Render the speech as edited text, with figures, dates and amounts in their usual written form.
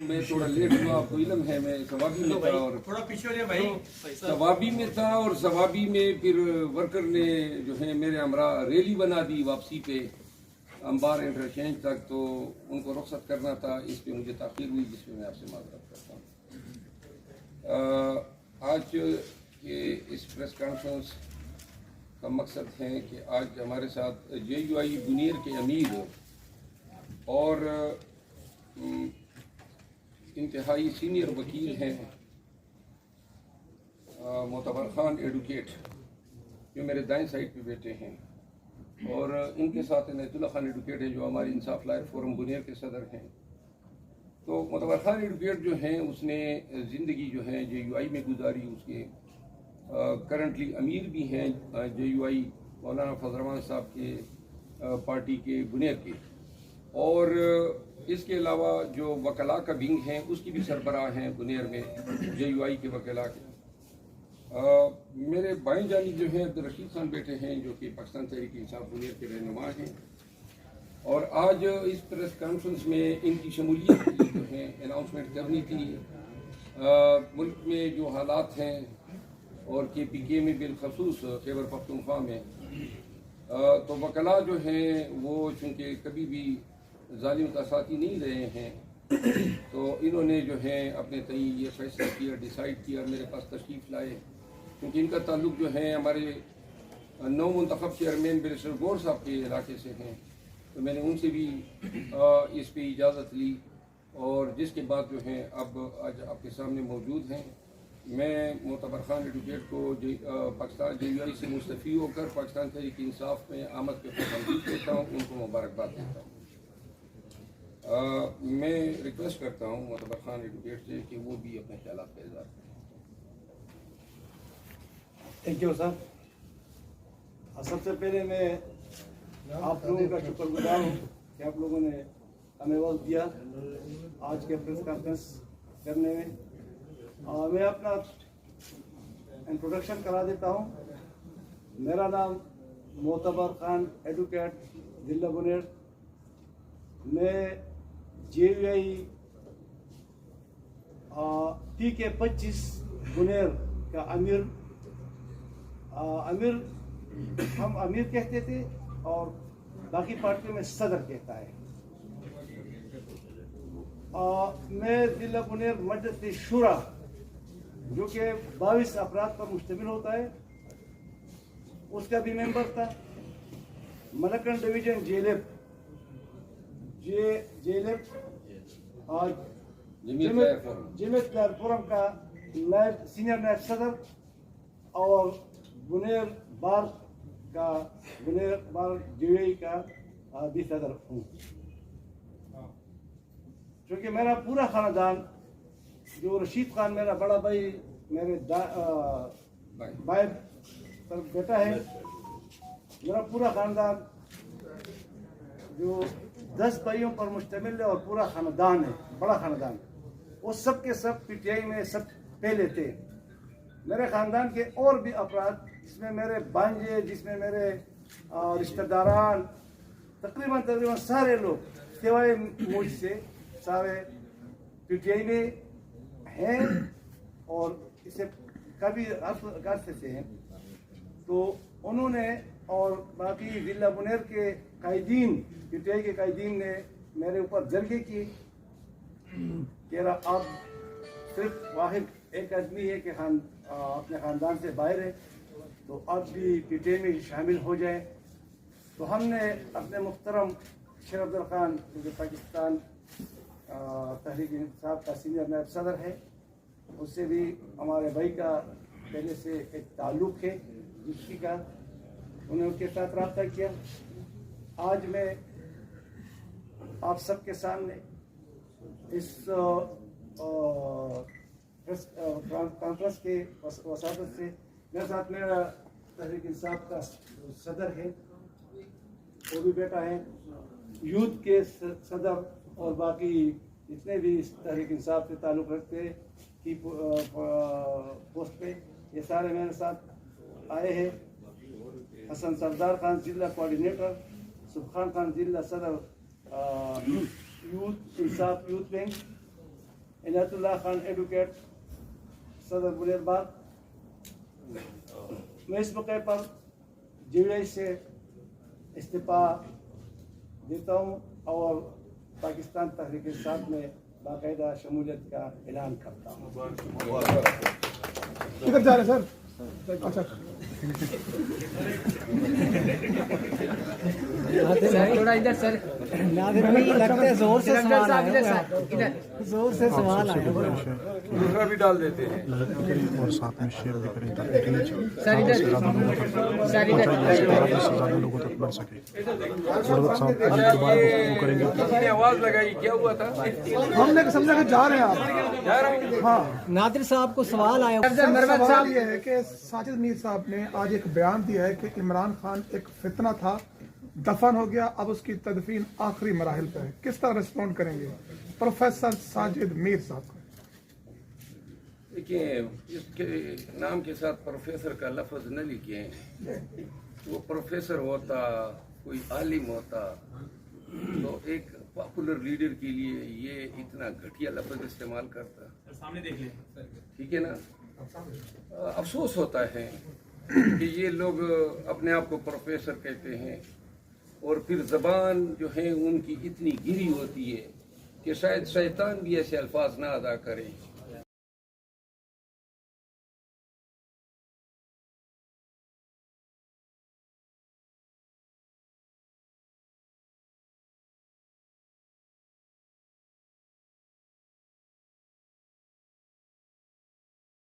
میں تھوڑا لیٹ ہوا، آپ کو علم ہے میں ثوابی میں تھا اور تھوڑا پیچھے ہو جائے بھائی. ثوابی میں تھا اور ثوابی میں پھر ورکر نے جو ہے میرے ہمراہ ریلی بنا دی واپسی پہ امبار انٹرچینج تک، تو ان کو رخصت کرنا تھا، اس پہ مجھے تاخیر ہوئی، جس میں آپ سے معذرت کرتا ہوں. آج کے اس پریس کانفرنس کا مقصد ہے کہ آج ہمارے ساتھ جے یو آئی بنیر کے امیر اور انتہائی سینئر وکیل ہیں معتبر خان ایڈوکیٹ، جو میرے دائیں سائڈ پہ بیٹھے ہیں، اور ان کے ساتھ عنایت اللہ خان ایڈوکیٹ ہیں جو ہماری انصاف لائر فورم بنیر کے صدر ہیں. تو معتبر خان ایڈوکیٹ جو ہیں اس نے زندگی جو ہے جے یو آئی میں گزاری، اس کے کرنٹلی امیر بھی ہیں جے یو آئی مولانا فضل الرحمان صاحب کے پارٹی کے بنیر کے، اور اس کے علاوہ جو وکلاء کا ونگ ہیں اس کی بھی سربراہ ہیں بنیر میں جے یو آئی کے وکلاء کے. میرے بائیں جانب جو ہیں عبدالرشید خان بیٹھے ہیں جو کہ پاکستان تحریک انصاف بنیر کے رہنما ہیں، اور آج اس پریس کانفرنس میں ان کی شمولیت کی جو ہے اناؤنسمنٹ کرنی تھی. ملک میں جو حالات ہیں اور کے پی کے میں بالخصوص خیبر پختونخوا میں، تو وکلاء جو ہیں وہ چونکہ کبھی بھی ظالم کا ساتھی نہیں رہے ہیں، تو انہوں نے جو ہے اپنے تئیں یہ فیصلہ کیا، ڈیسائیڈ کیا، میرے پاس تشریف لائے، کیونکہ ان کا تعلق جو ہے ہمارے نو منتخب چیئرمین بیرسٹر گور صاحب کے علاقے سے ہیں. تو میں نے ان سے بھی اس پہ اجازت لی، اور جس کے بعد جو ہے اب آج آپ کے سامنے موجود ہیں. میں معتبر خان ایڈوکیٹ کو پاکستان جے یو آئی سے مستعفی ہو کر پاکستان تحریک انصاف میں آمد کے خوش دیتا ہوں، ان کو مبارکباد دیتا ہوں. میں ریکویسٹ کرتا ہوں معتبر خان ایڈوکیٹ سے کہ وہ بھی اپنے خیالات کا اظہار کریں. Thank you sir. سب سے پہلے میں آپ لوگوں کا شکر گزار ہوں کہ آپ لوگوں نے ہمیں وقت دیا آج کے پریس کانفرنس کرنے میں. میں اپنا انٹروڈکشن کرا دیتا ہوں. میرا نام معتبر خان ایڈوکیٹ ضلع بنیر. میں جے یو آئی پی کے 25 بنیر کا امیر ہم امیر کہتے تھے اور باقی پارٹیوں میں صدر کہتا ہے. میں ضلع بنیر مجلس شورا جو کہ 22 افراد پر مشتمل ہوتا ہے اس کا بھی ممبر تھا. ملکن ڈویژن جیلپ جمیت لائر فورم کا سینئر نائب صدر اور بنیر بار جے یو آئی کا بھی صدر ہوں. چونکہ میرا پورا خاندان، جو رشید خان میرا بڑا بھائی میرے بھائی پر بیٹا ہے، میرا پورا خاندان جو 10 بھائیوں پر مشتمل ہے اور پورا خاندان ہے، بڑا خاندان، وہ سب کے سب پی ٹی آئی میں سب پہلے تھے. میرے خاندان کے اور بھی افراد، جس میں میرے بانجے، جس میں میرے رشتہ داران، تقریباً سارے لوگ سوائے مجھ سے سارے پی ٹی آئی میں ہیں اور اسے کبھی عرصے سے ہیں. تو انہوں نے اور باقی ضلع بنیر کے قائدین، پی ٹی آئی کے قائدین نے میرے اوپر جرگے کی کہ اب صرف واحد ایک آدمی ہے کہ اپنے خاندان سے باہر ہے، تو اب بھی پی ٹی آئی میں شامل ہو جائیں. تو ہم نے اپنے محترم شیر افضل خان جو پاکستان تحریک انصاف کا سینئر نائب صدر ہے، اس سے بھی ہمارے بھائی کا پہلے سے ایک تعلق ہے دوسری کا، انہوں نے ان کے ساتھ رابطہ کیا. آج میں آپ سب کے سامنے اس کانفرنس کے وساطت سے میرے ساتھ میرا تحریک انصاف کا صدر ہے، وہ بھی بیٹا ہے، یوتھ کے صدر اور باقی جتنے بھی اس تحریک انصاف سے تعلق رکھتے ہیں کی پوسٹ پہ، یہ سارے میرے ساتھ آئے ہیں. حسن سردار خان ضلع کوآرڈینیٹر، سبحان خان ضلع صدر یوتھ انصاف یوتھ ونگ، عنایت اللہ خان ایڈوکیٹ صدر بنیر باغ. میں اس موقع پر GVI سے استعفیٰ دیتا ہوں اور پاکستان تحریک انصاف میں باقاعدہ شمولیت کا اعلان کرتا ہوں. کدھر جا رہے سر؟ اچھا تھوڑا ادھر سر. ناظر بھائی لگتا ہے زور سے سوال آیا ہے. زور سے سوال آیا ہے. دوسرا بھی ڈال دیتے ہیں. اور ساتھ میں شیئر بھی کریں تاکہ سر ادھر سر زیادہ لوگوں تک بڑھ سکے. غربت صاحب دوبارہ گفتگو کریں گے. کسی نے آواز لگائی کیا ہوا تھا؟ ہم نے سمجھا کہ جا رہے ہیں آپ. جا رہا ہوں. ہاں نادر صاحب کو سوال آیا. سوال یہ ہے کہ ساجد میر صاحب نے آج ایک بیان دیا ہے کہ عمران خان ایک فتنہ تھا، دفن ہو گیا، اب اس کی تدفین آخری مراحل پہ ہے. کس طرح ریسپونڈ کریں گے پروفیسر ساجد میر صاحب کو؟ دیکھیں، اس کے نام کے ساتھ پروفیسر کا لفظ نہ لکھیں. وہ پروفیسر ہوتا، کوئی عالم ہوتا تو ایک پاپولر لیڈر کے لیے یہ اتنا گھٹیا لفظ استعمال کرتا. سامنے دیکھ لیں. ٹھیک ہے نا. افسوس ہوتا ہے کہ یہ لوگ اپنے آپ کو پروفیسر کہتے ہیں اور پھر زبان جو ہے ان کی اتنی گری ہوتی ہے کہ شاید شیطان بھی ایسے الفاظ نہ ادا کرے.